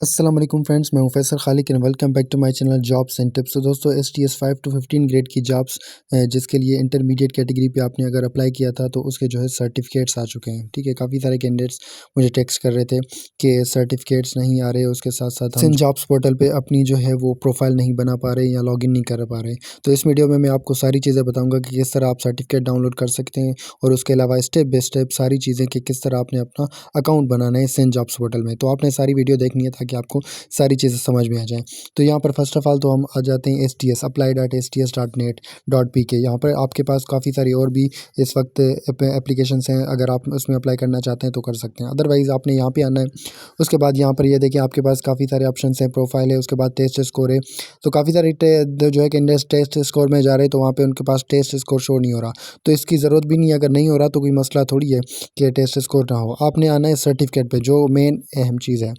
अस्सलाम वालेकुम फ्रेंड्स, मैं हूं Faisal Khaliq and welcome back to my channel jobs and tips. तो दोस्तों STS 5 to 15 ग्रेड की जॉब्स जिसके लिए इंटरमीडिएट कैटेगरी पे आपने अगर अप्लाई किया था तो उसके जो है सर्टिफिकेट्स आ चुके हैं। ठीक है, काफ़ी सारे कैंडिडेट्स मुझे टेक्स्ट कर रहे थे कि सर्टिफिकेट्स नहीं आ रहे, उसके साथ साथ हम जॉब्स पोर्टल पे अपनी जो है वो प्रोफाइल नहीं बना पा रहे या लॉगिन नहीं कर पा रहे। तो इस वीडियो में मैं आपको सारी चीज़ें बताऊँगा कि किस तरह आप सर्टिफिकेट डाउनलोड कर सकते हैं और उसके अलावा स्टेप बाय स्टेप सारी चीज़ें कि किस तरह आपने अपना अकाउंट बनाना है सेंट जॉब्स पोर्टल में। तो आपने सारी वीडियो देखनी है ताकि आपको सारी चीज़ें समझ में आ जाएँ। तो यहाँ पर फर्स्ट ऑफ ऑल तो हम आ जाते हैं STS apply.sts.net.pk। यहाँ पर आपके पास काफ़ी सारी और भी इस वक्त एप्लीकेशंस हैं, अगर आप उसमें अप्लाई करना चाहते हैं तो कर सकते हैं। अदरवाइज़ आपने यहाँ पे आना है। उसके बाद यहाँ पर ये देखिए आपके पास काफ़ी सारे ऑप्शंस हैं, प्रोफाइल है, उसके बाद टेस्ट स्कोर है। तो काफ़ी सारे जो है कैंडिडेट्स टेस्ट स्कोर में जा रहे हैं तो वहाँ पे उनके पास टेस्ट स्कोर शो नहीं हो रहा। तो इसकी ज़रूरत भी नहीं है, अगर नहीं हो रहा तो कोई मसला थोड़ी है कि टेस्ट स्कोर ना हो। आपने आना है सर्टिफिकेट पे, जो मेन अहम चीज़ है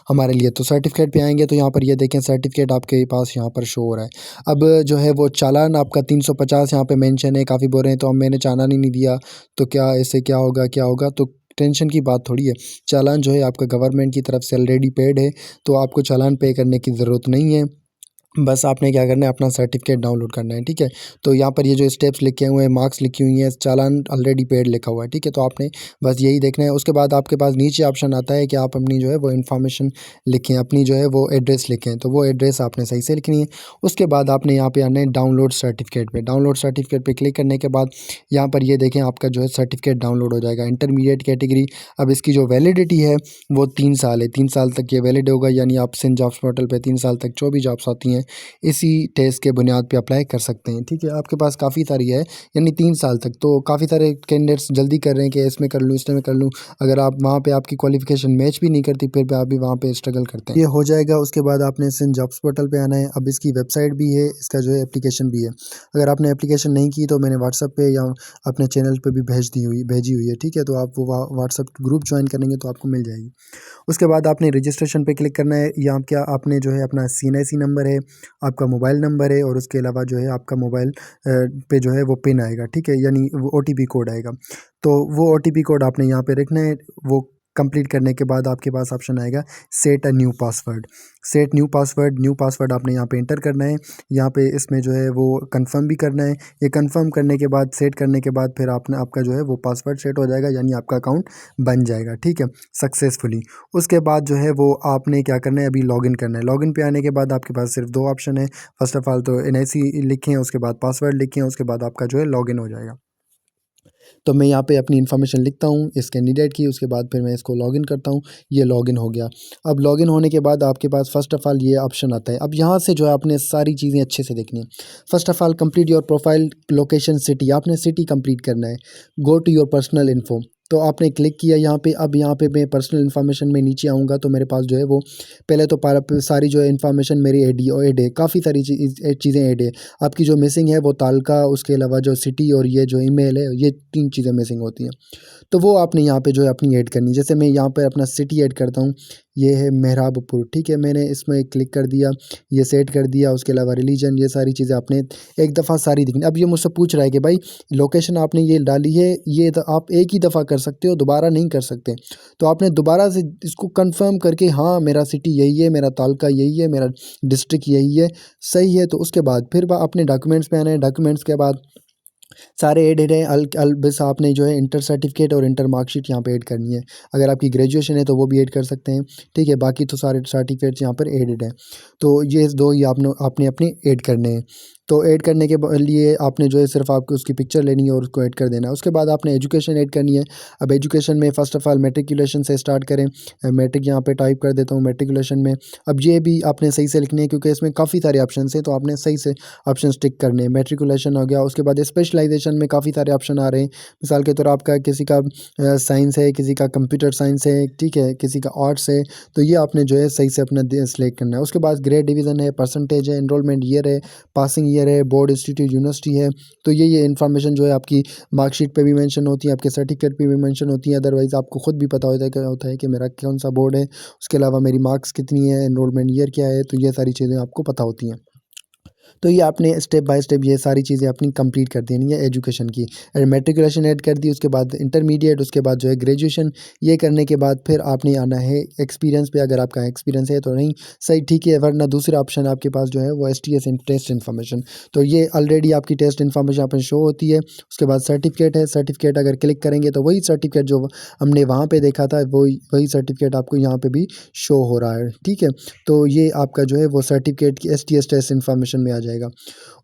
हमारे लिए। तो सर्टिफिकेट पे आएंगे तो यहाँ पर ये देखें सर्टिफिकेट आपके पास यहाँ पर शो हो रहा है। अब जो है वो चालान आपका 350 यहाँ पे मेंशन है, काफ़ी बोल रहे हैं तो अब मैंने चालान ही नहीं दिया तो क्या इससे क्या होगा क्या होगा। तो टेंशन की बात थोड़ी है, चालान जो है आपका गवर्नमेंट की तरफ से ऑलरेडी पेड है, तो आपको चालान पे करने की ज़रूरत नहीं है। बस आपने क्या करना है, अपना सर्टिफिकेट डाउनलोड करना है। ठीक है, तो यहाँ पर ये जो स्टेप्स लिखे हुए हैं, मार्क्स लिखी हुई हैं, चालान ऑलरेडी पेड लिखा हुआ है। ठीक है, तो आपने बस यही देखना है। उसके बाद आपके पास नीचे ऑप्शन आता है कि आप अपनी जो है वो इन्फॉर्मेशन लिखें, अपनी जो है वो एड्रेस लिखें, तो वो एड्रेस आपने सही से लिखनी है। उसके बाद आपने यहाँ पे आना है डाउनलोड सर्टिफिकेट पे। डाउनलोड सर्टिफिकेट पे क्लिक करने के बाद यहाँ पर ये देखें आपका जो है सर्टिफिकेट डाउनलोड हो जाएगा। इंटरमीडिएट कैटेगरी, अब इसकी जो वैलिडिटी है वो 3 साल है। 3 साल तक ये वैलिड होगा, यानी आप सिंध जॉब्स पोर्टल पे 3 साल तक जो भी जॉब्स आती हैं इसी टेस्ट के बुनियाद पे अप्लाई कर सकते हैं। ठीक है, आपके पास काफ़ी सारी है, यानी 3 साल तक। तो काफ़ी सारे कैंडिडेट्स जल्दी कर रहे हैं कि इसमें कर लूँ इसमें कर लूँ। अगर आप वहाँ पे आपकी क्वालिफिकेशन मैच भी नहीं करती फिर भी आप भी वहाँ पे स्ट्रगल करते हैं। ये हो जाएगा। उसके बाद आपने सिंध जॉब्स पोर्टल पे आना है। अब इसकी वेबसाइट भी है, इसका जो है एप्लीकेशन भी है। अगर आपने एप्लीकेशन नहीं की तो मैंने व्हाट्सअप पे या अपने चैनल पे भी भेजी हुई है। ठीक है, तो आप वो व्हाट्सअप ग्रुप ज्वाइन करेंगे तो आपको मिल जाएगी। उसके बाद आपने रजिस्ट्रेशन पे क्लिक करना है। या क्या आपने जो है अपना CNIC नंबर है, आपका मोबाइल नंबर है और उसके अलावा जो है आपका मोबाइल पे जो है वो पिन आएगा। ठीक है, यानी वो OTP कोड आएगा। तो वो OTP कोड आपने यहाँ पे रखना है। वो कंप्लीट करने के बाद आपके पास ऑप्शन आएगा set a new password. Set new password आपने यहाँ पे एंटर करना है। यहाँ पे इसमें जो है वो कंफर्म भी करना है। ये कंफर्म करने के बाद, सेट करने के बाद फिर आपने आपका जो है वो पासवर्ड सेट हो जाएगा, यानी आपका अकाउंट बन जाएगा। ठीक है, सक्सेसफुली। उसके बाद जो है वो आपने क्या करना है, अभी लॉगिन करना है। लॉगिन पे आने के बाद आपके पास सिर्फ 2 ऑप्शन है। फर्स्ट ऑफ ऑल तो NIC लिखें, उसके बाद पासवर्ड लिखें, उसके बाद आपका जो है लॉगिन हो जाएगा। तो मैं यहाँ पे अपनी इन्फॉर्मेशन लिखता हूँ इस कैंडिडेट की, उसके बाद फिर मैं इसको लॉगिन करता हूँ। ये लॉगिन हो गया। अब लॉगिन होने के बाद आपके पास फर्स्ट ऑफ ऑल ये ऑप्शन आता है। अब यहाँ से जो है आपने सारी चीज़ें अच्छे से देखनी है। First of all complete your profile location city, आपने सिटी कंप्लीट करना है। Go to your personal info, तो आपने क्लिक किया यहाँ पे। अब यहाँ पे मैं पर्सनल इन्फॉर्मेशन में नीचे आऊँगा तो मेरे पास जो है वो पहले तो सारी जो है इन्फॉर्मेशन मेरी ऐड है, काफ़ी सारी चीज़ें ऐड है। आपकी जो मिसिंग है वो तालका, उसके अलावा जो सिटी और ये जो ईमेल है, ये 3 चीज़ें मिसिंग होती हैं। तो वो आपने यहाँ पे जो है अपनी ऐड करनी है। जैसे मैं यहाँ पर अपना सिटी ऐड करता हूँ, ये है मेहराबपुर। ठीक है, मैंने इसमें क्लिक कर दिया, ये सेट कर दिया। उसके अलावा रिलीजन, ये सारी चीज़ें आपने एक दफ़ा सारी दिखनी। अब ये मुझसे पूछ रहा है कि भाई लोकेशन आपने ये डाली है, ये तो आप एक ही दफ़ा कर सकते हो, दोबारा नहीं कर सकते। तो आपने दोबारा से इसको कंफर्म करके, हाँ मेरा सिटी यही है, मेरा तालका यही है, मेरा डिस्ट्रिक्ट यही है, सही है, तो उसके बाद फिर अपने डॉक्यूमेंट्स पे आना है। डॉक्यूमेंट्स के बाद सारे ऐड हैं। बस आपने जो है इंटर सर्टिफिकेट और इंटर मार्कशीट यहाँ पे ऐड करनी है। अगर आपकी ग्रेजुएशन है तो वो भी ऐड कर सकते हैं। ठीक है, बाकी तो सारे सर्टिफिकेट्स यहाँ पर एडेड हैं। तो ये दो ही आपने आपने अपने ऐड करने हैं। तो ऐड करने के लिए आपने जो है सिर्फ आपको उसकी पिक्चर लेनी है और उसको ऐड कर देना है। उसके बाद आपने एजुकेशन ऐड करनी है। अब एजुकेशन में फ़र्स्ट ऑफ़ ऑल मेट्रिकुलेशन से स्टार्ट करें। मैट्रिक यहाँ पे टाइप कर देता हूँ मेट्रिकुलेशन में। अब ये भी आपने सही से लिखने हैं क्योंकि इसमें काफ़ी सारे ऑप्शन हैं, तो आपने सही से ऑप्शन टिक करने हैं। मेट्रिकुलेशन हो गया। उसके बाद स्पेशलाइजेशन में काफ़ी सारे ऑप्शन आ रहे हैं। मिसाल के तौर आपका किसी का साइंस है, किसी का कंप्यूटर साइंस है, ठीक है, किसी का आर्ट्स है, तो ये आपने जो है सही से अपना सेलेक्ट करना है। उसके बाद ग्रेड डिवीज़न है, परसेंटेज है, एनरोलमेंट ईयर है, पासिंग ईयर है, बोर्ड इंस्टीट्यूट यूनिवर्सिटी है। तो ये इन्फॉर्मेशन जो है आपकी मार्कशीट पे भी मेंशन होती है, आपके सर्टिफिकेट पे भी मेंशन होती है। अदरवाइज़ आपको खुद भी पता होता है कि मेरा कौन सा बोर्ड है। उसके अलावा मेरी मार्क्स कितनी है, एनरोलमेंट ईयर क्या है, तो ये सारी चीज़ें आपको पता होती हैं। तो ये आपने स्टेप बाय स्टेप ये सारी चीज़ें अपनी कंप्लीट कर देनी है एजुकेशन की। मैट्रिकुलेशन ऐड कर दी, उसके बाद इंटरमीडिएट, उसके बाद जो है ग्रेजुएशन। ये करने के बाद फिर आपने आना है एक्सपीरियंस पे। अगर आपका एक्सपीरियंस है तो नहीं सही, ठीक है, वरना दूसरा ऑप्शन आपके पास जो है वो STS टेस्ट इन्फॉर्मेशन। तो ये ऑलरेडी आपकी टेस्ट इन्फॉर्मेशन यहाँ पर शो होती है। उसके बाद सर्टिफिकेट है, सर्टिफिकेट अगर क्लिक करेंगे तो वही सर्टिफिकेट जो हमने वहाँ पे देखा था वही वही सर्टिफिकेट आपको यहाँ पे भी शो हो रहा है, ठीक है। तो ये आपका जो है वो सर्टिफिकेट की STS टेस्ट इन्फॉर्मेशन में आ जाएगा।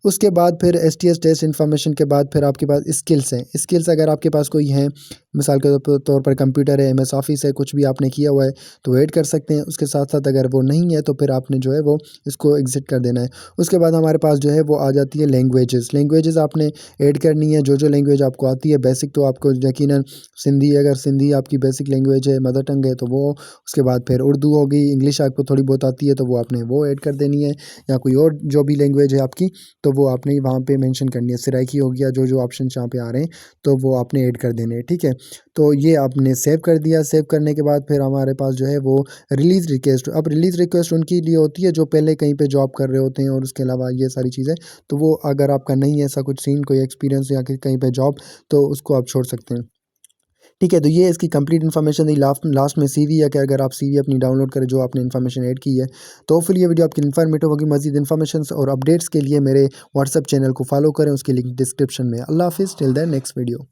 उसके बाद फिर STS टेस्ट इन्फॉर्मेशन के बाद फिर आपके पास स्किल्स हैं। स्किल्स अगर आपके पास कोई हैं, मिसाल के तौर पर कंप्यूटर है, MS ऑफिस है, कुछ भी आपने किया हुआ है तो ऐड कर सकते हैं। उसके साथ साथ अगर वो नहीं है तो फिर आपने जो है वो इसको एग्जिट कर देना है। उसके बाद हमारे पास जो है वो आ जाती है लैंग्वेजेस। लैंग्वेजेस आपने ऐड करनी है, जो लैंग्वेज आपको आती है बेसिक, तो आपको यकीनन सिंधी, अगर सिंधी आपकी बेसिक लैंग्वेज है, मदर टंग है तो वो। उसके बाद फिर उर्दू होगी, इंग्लिश आपको थोड़ी बहुत आती है तो वो आपने वो ऐड कर देनी है, या कोई और जो भी लैंग्वेज है आपकी तो वो आपने वहाँ पे मेंशन करनी है। सराइकी हो गया, जो ऑप्शन यहाँ पे आ रहे हैं तो वो आपने ऐड कर देने हैं, ठीक है। तो ये आपने सेव कर दिया। सेव करने के बाद फिर हमारे पास जो है वो रिलीज़ रिक्वेस्ट। अब रिलीज़ रिक्वेस्ट उनके लिए होती है जो पहले कहीं पे जॉब कर रहे होते हैं, और उसके अलावा ये सारी चीज़ें। तो वो अगर आपका नहीं है ऐसा कुछ सीन, कोई एक्सपीरियंस या कहीं पे जॉब, तो उसको आप छोड़ सकते हैं, ठीक है। तो ये इसकी कंप्लीट इन्फॉर्मेशन थी। लास्ट लास्ट में CV है कि अगर आप CV अपनी डाउनलोड करें जो आपने इन्फॉर्मेशन ऐड की है। तो फिर ये वीडियो आपकी इन्फॉर्मेटिव होगी। मजीद इन्फॉर्मेशन और अपडेट्स के लिए मेरे व्हाट्सएप चैनल को फॉलो करें, उसकी लिंक डिस्क्रिप्शन में। अल्लाह हाफिज़, टिल द नेक्स्ट वीडियो।